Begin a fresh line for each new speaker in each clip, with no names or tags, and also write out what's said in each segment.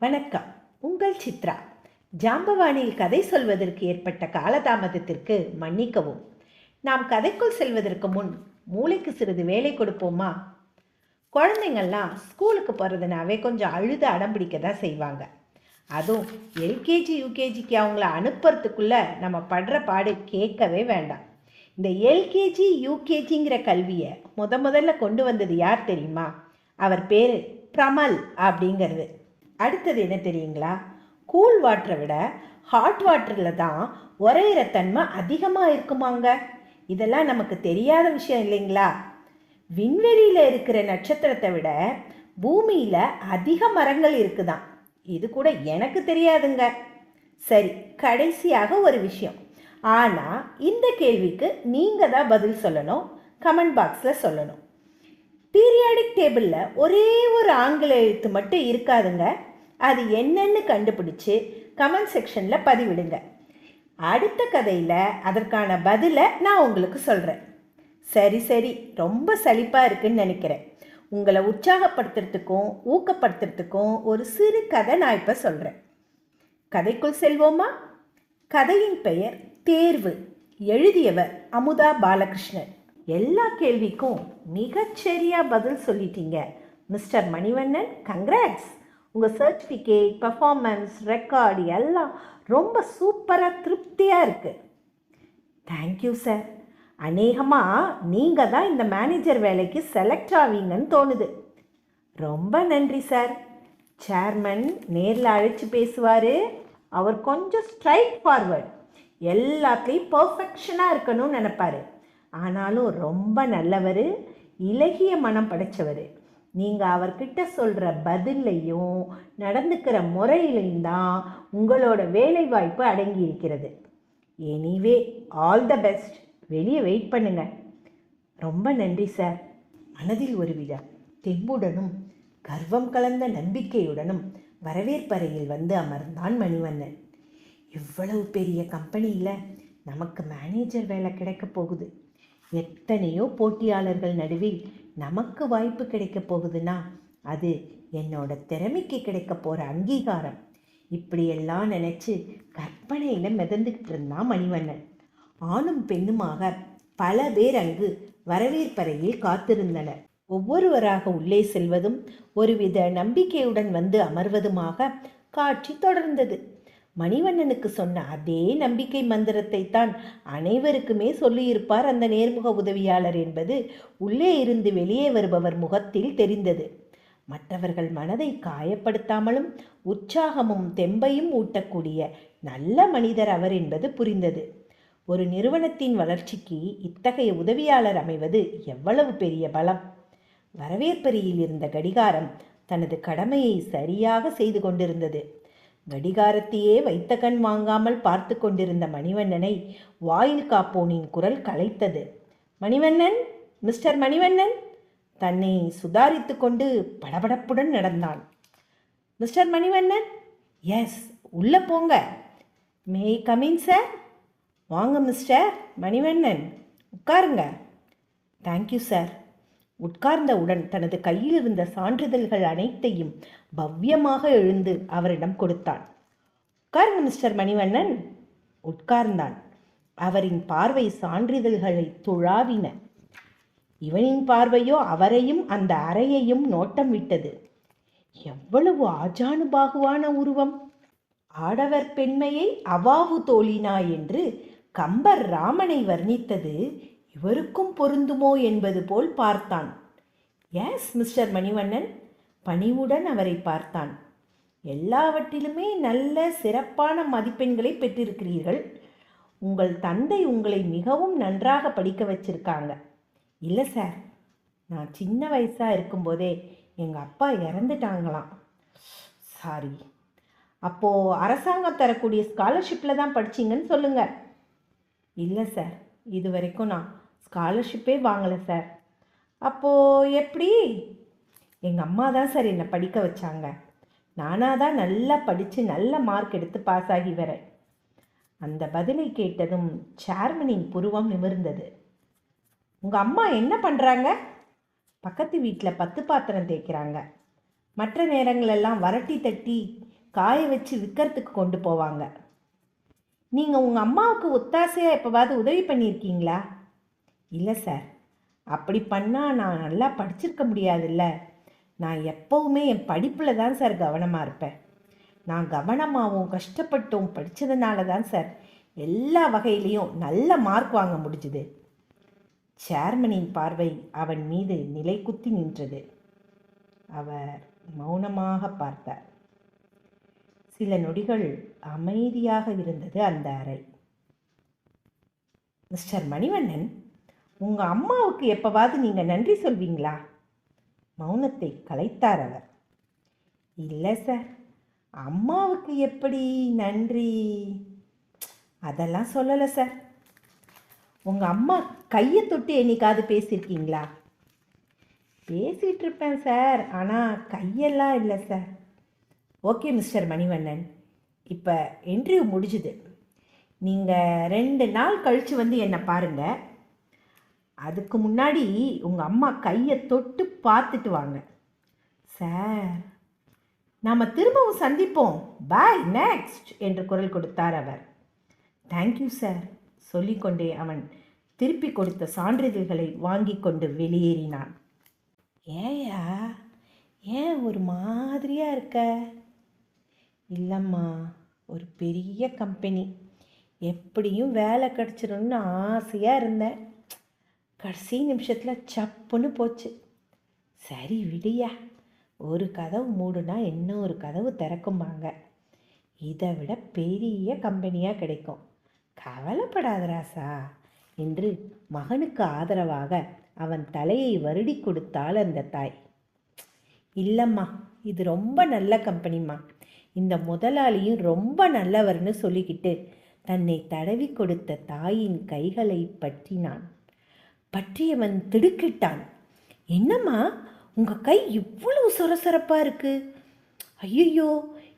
வணக்கம். உங்கள் சித்ரா. ஜாம்பவானியில் கதை சொல்வதற்கு ஏற்பட்ட காலதாமதத்திற்கு மன்னிக்கவும். நாம் கதைக்குள் செல்வதற்கு முன் மூளைக்கு சிறிது வேலை கொடுப்போமா? குழந்தைங்கள்லாம் ஸ்கூலுக்கு போகிறதுனாவே கொஞ்சம் அழுது அடம்பிடிக்க தான் செய்வாங்க. அதுவும் எல்கேஜி யூகேஜிக்கு அவங்கள அனுப்புறதுக்குள்ளே நம்ம படுற பாடு கேட்கவே வேண்டாம். இந்த எல்கேஜி யூகேஜிங்கிற கல்வியை முதல்ல கொண்டு வந்தது யார் தெரியுமா? அவர் பேர் பிரமல் அப்படிங்கிறது. அடுத்தது என்ன தெரியுங்களா? கூல் வாட்டரை விட ஹாட் வாட்டரில் தான் உரையிற தன்மை அதிகமாக இருக்குமாங்க. இதெல்லாம் நமக்கு தெரியாத விஷயம் இல்லைங்களா? விண்வெளியில் இருக்கிற நட்சத்திரத்தை விட பூமியில் அதிக மரங்கள் இருக்குதான். இது கூட எனக்கு தெரியாதுங்க. சரி, கடைசியாக ஒரு விஷயம். ஆனால் இந்த கேள்விக்கு நீங்கள் தான் பதில் சொல்லணும். கமெண்ட் பாக்ஸில் சொல்லணும். பீரியாடிக் டேபிளில் ஒரே ஒரு ஆங்கில எழுத்து மட்டும் இருக்காதுங்க. அது என்னன்னு கண்டுபிடிச்சு கமெண்ட் செக்ஷனில் பதிவிடுங்க. அடுத்த கதையில் அதற்கான பதிலை நான் உங்களுக்கு சொல்கிறேன். சரி, ரொம்ப சலிப்பாக இருக்குன்னு நினைக்கிறேன். உங்களை உற்சாகப்படுத்துறதுக்கும் ஊக்கப்படுத்துறதுக்கும் ஒரு சிறு கதை நான் இப்போ சொல்கிறேன். கதைக்குள் செல்வோமா? கதையின் பெயர் தேர்வு. எழுதியவர் அமுதா பாலகிருஷ்ணன். எல்லா கேள்விக்கும் மிகச்சரியாக பதில் சொல்லிட்டீங்க மிஸ்டர் மணிவண்ணன். கங்க்ராட்ஸ். உங்கள் சர்டிஃபிகேட், பர்ஃபார்மன்ஸ், ரெக்கார்டு எல்லாம் ரொம்ப சூப்பராக திருப்தியாக இருக்குது. Thank you sir. அநேகமாக நீங்கள் தான் இந்த மேனேஜர் வேலைக்கு செலக்ட் ஆவீங்கன்னு தோணுது. ரொம்ப நன்றி சார். சேர்மன் நேரில் அழைச்சி பேசுவார். அவர் கொஞ்சம் ஸ்ட்ரைட் ஃபார்வர்ட், எல்லாத்துலேயும் பர்ஃபெக்ஷனாக இருக்கணும்னு நினைப்பார். ஆனாலும் ரொம்ப நல்லவர், இலகிய மனம் படைத்தவர். நீங்கள் அவர்கிட்ட சொல்கிற பதிலையும் நடந்துக்கிற முறையிலையும் தான் உங்களோட வேலை வாய்ப்பு அடங்கி இருக்கிறது. Anyway, all the best. வெளியே வெயிட் பண்ணுங்க. ரொம்ப நன்றி சார். மனதில் ஒருவித தெம்புடனும் கர்வம் கலந்த நம்பிக்கையுடனும் வரவேற்பறையில் வந்து அமர்ந்தான் மணிவண்ணன். இவ்வளவு பெரிய கம்பெனியில் நமக்கு மேனேஜர் வேலை கிடைக்க போகுது. எத்தனையோ போட்டியாளர்கள் நடுவில் நமக்கு வாய்ப்பு கிடைக்க போகுதுன்னா அது என்னோட திறமைக்கு கிடைக்க போகிற அங்கீகாரம். இப்படியெல்லாம் நினச்சி கற்பனையில் மிதந்துக்கிட்டு இருந்தான் மணிவண்ணன். ஆணும் பெண்ணுமாக பல பேர் அங்கு வரவேற்பறையில் காத்திருந்தனர். ஒவ்வொருவராக உள்ளே செல்வதும் ஒருவித நம்பிக்கையுடன் வந்து அமர்வதுமாக காட்சி தொடர்ந்தது. மணிவண்ணனுக்கு சொன்ன அதே நம்பிக்கை மந்திரத்தை தான் அனைவருக்குமே சொல்லியிருப்பார் அந்த நேர்முக உதவியாளர் என்பது உள்ளே இருந்து வெளியே வருபவர் முகத்தில் தெரிந்தது. மற்றவர்கள் மனதை காயப்படுத்தாமலும் உற்சாகமும் தெம்பையும் ஊட்டக்கூடிய நல்ல மனிதர் அவர் என்பது புரிந்தது. ஒரு நிறுவனத்தின் வளர்ச்சிக்கு இத்தகைய உதவியாளர் அமைவது எவ்வளவு பெரிய பலம்! வரவேற்பறையில் இருந்த கடிகாரம் தனது கடமையை சரியாக செய்து கொண்டிருந்தது. கடிகாரத்தையே வைத்த கண் வாங்காமல் பார்த்து கொண்டிருந்த மணிவண்ணனை வாயில் காப்போனின் குரல் கலைத்தது. மணிவண்ணன், மிஸ்டர் மணிவண்ணன். தன்னை சுதாரித்து கொண்டு படபடப்புடன் நடந்தான். மிஸ்டர் மணிவண்ணன். எஸ், உள்ளே போங்க. May come in sir? வாங்க மிஸ்டர் மணிவண்ணன், உட்காருங்க. Thank you sir. உட்கார்ந்தவுடன் தனது கையில் இருந்த சான்றிதழ்கள் அனைத்தையும் பவ்யமாக எழுந்து அவரிடம் கொடுத்தான். உட்காருங்க மிஸ்டர் மணிவண்ணன். உட்கார்ந்தான். அவரின் பார்வை சான்றிதழ்களை துழாவின. இவனின் பார்வையோ அவரையும் அந்த அறையையும் நோட்டம் விட்டது. எவ்வளவு ஆஜானுபாகுவான உருவம்! ஆடவர் பெண்மையை அவாவு தோழினா என்று கம்பர் ராமனை வர்ணித்தது இவருக்கும் பொருந்துமோ என்பது போல் பார்த்தான். S mister Manivannan. பணிவுடன் அவரை பார்த்தான். எல்லாவற்றிலுமே நல்ல சிறப்பான மதிப்பெண்களை பெற்றிருக்கிறீர்கள். உங்கள் தந்தை உங்களை மிகவும் நன்றாக படிக்க வச்சிருக்காங்க. இல்லை சார், நான் சின்ன வயசாக இருக்கும்போதே எங்கள் அப்பா இறந்துட்டாங்களாம். சாரி. அப்போது அரசாங்கம் தரக்கூடிய ஸ்காலர்ஷிப்பில் தான் படிச்சிங்கன்னு சொல்லுங்கள். இல்லை சார், இது வரைக்கும் நான் ஸ்காலர்ஷிப்பே வாங்கலை சார். அப்போது எப்படி? எங்கள் அம்மா தான் சார் என்னை படிக்க வச்சாங்க. நானாக தான் நல்லா படித்து நல்ல மார்க் எடுத்து பாஸ் ஆகி வரேன். அந்த பதிலை கேட்டதும் சேர்மனின் புருவம் நிமிர்ந்தது. உங்கள் அம்மா என்ன பண்ணுறாங்க? பக்கத்து வீட்டில் 10 பாத்திரம் தேய்க்கிறாங்க. மற்ற நேரங்களெல்லாம் வரட்டி தட்டி காய வச்சு விற்கிறதுக்கு கொண்டு போவாங்க. நீங்கள் உங்கள் அம்மாவுக்கு ஒத்தாசையாக எப்போவாவது உதவி பண்ணியிருக்கீங்களா? இல்லை சார், அப்படி பண்ணால் நான் நல்லா படிச்சிருக்க முடியாதுல்ல. நான் எப்போவுமே என் படிப்பில் தான் சார் கவனமாக இருப்பேன். நான் கவனமாகவும் கஷ்டப்பட்டும் படித்ததுனால தான் சார் எல்லா வகையிலையும் நல்ல மார்க் வாங்க முடிஞ்சுது. சேர்மனின் பார்வை அவன் மீது நிலை குத்தி நின்றது. அவர் மௌனமாக பார்த்தார். சில நொடிகள் அமைதியாக இருந்தது அந்த அறை. மிஸ்டர் மணிவண்ணன், உங்கள் அம்மாவுக்கு எப்போவாவது நீங்கள் நன்றி சொல்வீங்களா? மௌனத்தை கலைத்தார் அவர். இல்லை சார், அம்மாவுக்கு எப்படி நன்றி? அதெல்லாம் சொல்லலை சார். உங்கள் அம்மா கையை தொட்டு என்னைக்காவது பேசியிருக்கீங்களா? பேசிகிட்டு இருப்பேன் சார், ஆனால் கையெல்லாம் இல்லை சார். ஓகே மிஸ்டர் மணிவண்ணன், இப்போ இன்டர்வியூ முடிஞ்சுது. நீங்கள் 2 நாள் கழித்து வந்து என்னை பாருங்கள். அதுக்கு முன்னாடி உங்கள் அம்மா கையை தொட்டு பார்த்துட்டு வாங்க. சார், நாம் திரும்பவும் சந்திப்போம். பாய், நெக்ஸ்ட் என்று குரல் கொடுத்தார் அவர். தேங்க்யூ சார் சொல்லிக்கொண்டே அவன் திருப்பி கொடுத்த சான்றிதழ்களை வாங்கி கொண்டு வெளியேறினான். ஏயா, ஏன் ஒரு மாதிரியாக இருக்க? இல்லைம்மா, ஒரு பெரிய கம்பெனி, எப்படியும் வேலை கிடச்சிடும்னு ஆசையாக இருந்தேன். கடைசி நிமிஷத்தில் சப்புன்னு போச்சு. சரி விடியா, ஒரு கதவு மூடுனா இன்னொரு கதவு திறக்கும்பாங்க. இதை விட பெரிய கம்பெனியாக கிடைக்கும், கவலைப்படாத ராசா என்று மகனுக்கு ஆதரவாக அவன் தலையை வருடி கொடுத்தாள் அந்த தாய். இல்லைம்மா, இது ரொம்ப நல்ல கம்பெனிம்மா, இந்த முதலாளியும் ரொம்ப நல்லவர்னு சொல்லிக்கிட்டு தன்னை தடவி கொடுத்த தாயின் கைகளை பற்றினான். பற்றியவன் திடுக்கிட்டான். என்னம்மா, உங்கள் கை இவ்வளவு சொரசொரப்பாக இருக்குது? ஐயோ,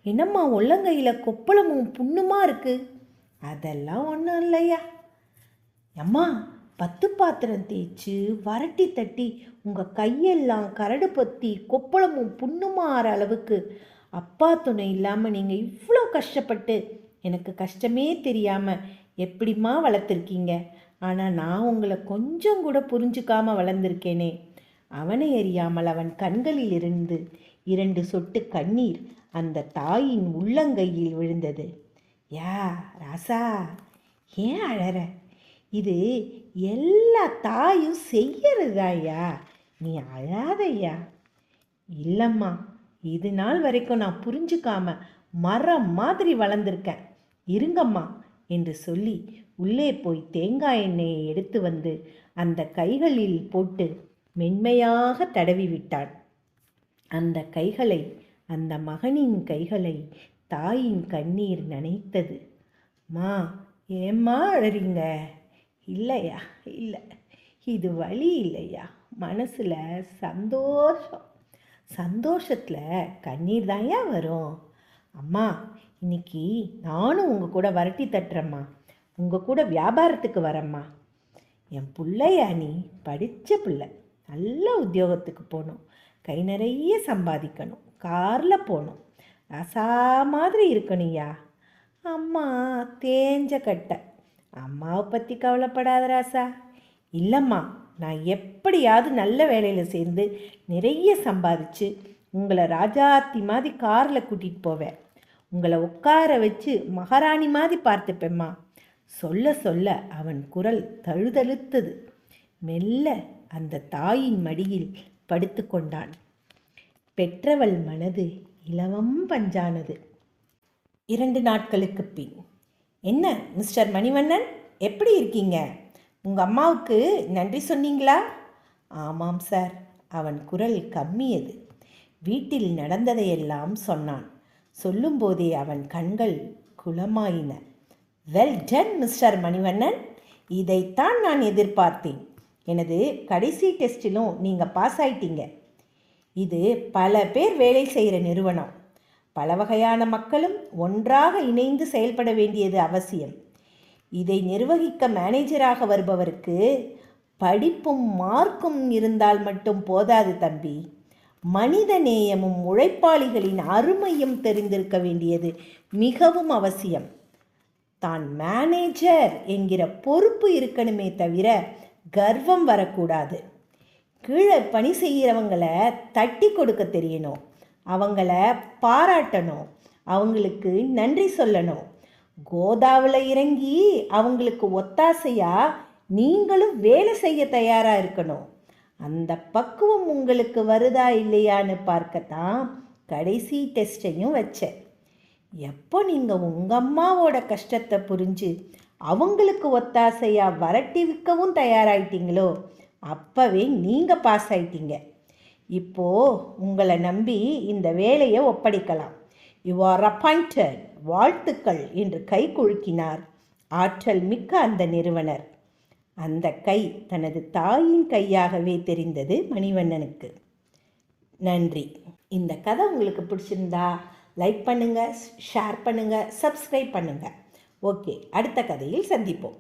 என்னம்மா உள்ளங்கையில் கொப்பளமும் புண்ணுமா இருக்குது? அதெல்லாம் ஒன்றும் இல்லையா. அம்மா, 10 பாத்திரம் தேய்ச்சி வரட்டி தட்டி உங்கள் கையெல்லாம் கரடு பற்றி கொப்பளமும் புண்ணுமாற அளவுக்கு அப்பா துணை இல்லாமல் நீங்கள் இவ்வளோ கஷ்டப்பட்டு எனக்கு கஷ்டமே தெரியாமல் எப்படிம்மா வளர்த்துருக்கீங்க. ஆனால் நான் உங்களை கொஞ்சம் கூட புரிஞ்சுக்காமல் வளர்ந்துருக்கேனே. அவனை அறியாமல் அவன் கண்களில் இருந்து 2 சொட்டு கண்ணீர் அந்த தாயின் உள்ளங்கையில் விழுந்தது. யா ராசா, ஏன் அழற? இது எல்லா தாயும் செய்யறதாயா, நீ அழாதையா. இல்லைம்மா, இது நாள் வரைக்கும் நான் புரிஞ்சுக்காம மரம் மாதிரி வளர்ந்துருக்கேன், இருங்கம்மா என்று சொல்லி உள்ளே போய் தேங்காய் எண்ணெயை எடுத்து வந்து அந்த கைகளில் போட்டு மென்மையாக தடவி விட்டான். அந்த கைகளை, அந்த மகனின் கைகளை தாயின் கண்ணீர் நனைத்தது. மா, ஏம்மா அழறீங்க? இல்லையா, இல்லை, இது வலி இல்லையா, மனசில் சந்தோஷம். சந்தோஷத்தில் கண்ணீர் தாயா வரும். அம்மா, இன்னைக்கு நானும் உங்கள் கூட வரட்டி தட்டுறேம்மா, உங்கள் கூட வியாபாரத்துக்கு வரேம்மா. என் பிள்ளையா, நீ படித்த பிள்ளை, நல்ல உத்தியோகத்துக்கு போகணும், கை நிறைய சம்பாதிக்கணும், காரில் போகணும், ராசா மாதிரி இருக்கணும்யா. அம்மா தேஞ்ச கட்டை, அம்மாவை பற்றி கவலைப்படாத ராசா. இல்லைம்மா, நான் எப்படியாவது நல்ல வேலையில் சேர்ந்து நிறைய சம்பாதிச்சு உங்களை ராஜாத்தி மாதிரி காரில் கூட்டிகிட்டு போவேன், உங்களை உட்கார வச்சு மகாராணி மாதிரி பார்த்துப்பேம்மா. சொல்ல சொல்ல அவன் குரல் தழுதழுத்தது. மெல்ல அந்த தாயின் மடியில் படுத்து கொண்டான். பெற்றவள் மனது இலவம் பஞ்சானது. 2 நாட்களுக்கு பின். என்ன மிஸ்டர் மணிவண்ணன், எப்படி இருக்கீங்க? உங்கள் அம்மாவுக்கு நன்றி சொன்னீங்களா? ஆமாம் சார். அவன் குரல் கம்மியது. வீட்டில் நடந்ததையெல்லாம் சொன்னான். சொல்லும்போதே அவன் கண்கள் குளமாயின. வெல் டன் மிஸ்டர் மணிவண்ணன், இதைத்தான் நான் எதிர்பார்த்தேன். எனது கடைசி டெஸ்ட்டிலும் நீங்கள் பாஸ் ஆயிட்டீங்க. இது பல பேர் வேலை செய்கிற நிறுவனம். பல வகையான மக்களும் ஒன்றாக இணைந்து செயல்பட வேண்டியது அவசியம். இதை நிர்வகிக்க மேனேஜராக வருபவருக்கு படிப்பும் மார்க்கும் இருந்தால் மட்டும் போதாது தம்பி. மனித நேயமும் உழைப்பாளிகளின் அருமையும் தெரிந்திருக்க வேண்டியது மிகவும் அவசியம். தான் மேனேஜர் என்கிற பொறுப்பு இருக்கணுமே தவிர கர்வம் வரக்கூடாது. கீழே பணி செய்கிறவங்களை தட்டி கொடுக்க தெரியணும், அவங்கள பாராட்டணும், அவங்களுக்கு நன்றி சொல்லணும். கோதாவில் இறங்கி அவங்களுக்கு ஒத்தாசையாக நீங்களும் வேலை செய்ய தயாராக இருக்கணும். அந்த பக்குவம் உங்களுக்கு வருதா இல்லையான்னு பார்க்கத்தான் கடைசி டெஸ்ட்டையும் வச்சேன். எப்போ நீங்கள் உங்கள் அம்மாவோட கஷ்டத்தை புரிஞ்சு அவங்களுக்கு ஒத்தாசையாக வரட்டி விற்கவும் தயாராகிட்டீங்களோ அப்போவே நீங்கள் பாஸ் ஆயிட்டீங்க. இப்போது உங்களை நம்பி இந்த வேலையை ஒப்படைக்கலாம். யூ ஆர் அப்பாயிண்டட், வாழ்த்துக்கள் என்று கை குலுக்கினார் ஆற்றல் மிக்க அந்த நிறுவனர். அந்த கை தனது தாயின் கையாகவே தெரிந்தது மணிவண்ணனுக்கு. நன்றி. இந்த கதை உங்களுக்கு பிடிச்சிருந்தா லைக் பண்ணுங்கள், ஷேர் பண்ணுங்கள், சப்ஸ்கிரைப் பண்ணுங்கள். ஓகே, அடுத்த கதையில் சந்திப்போம்.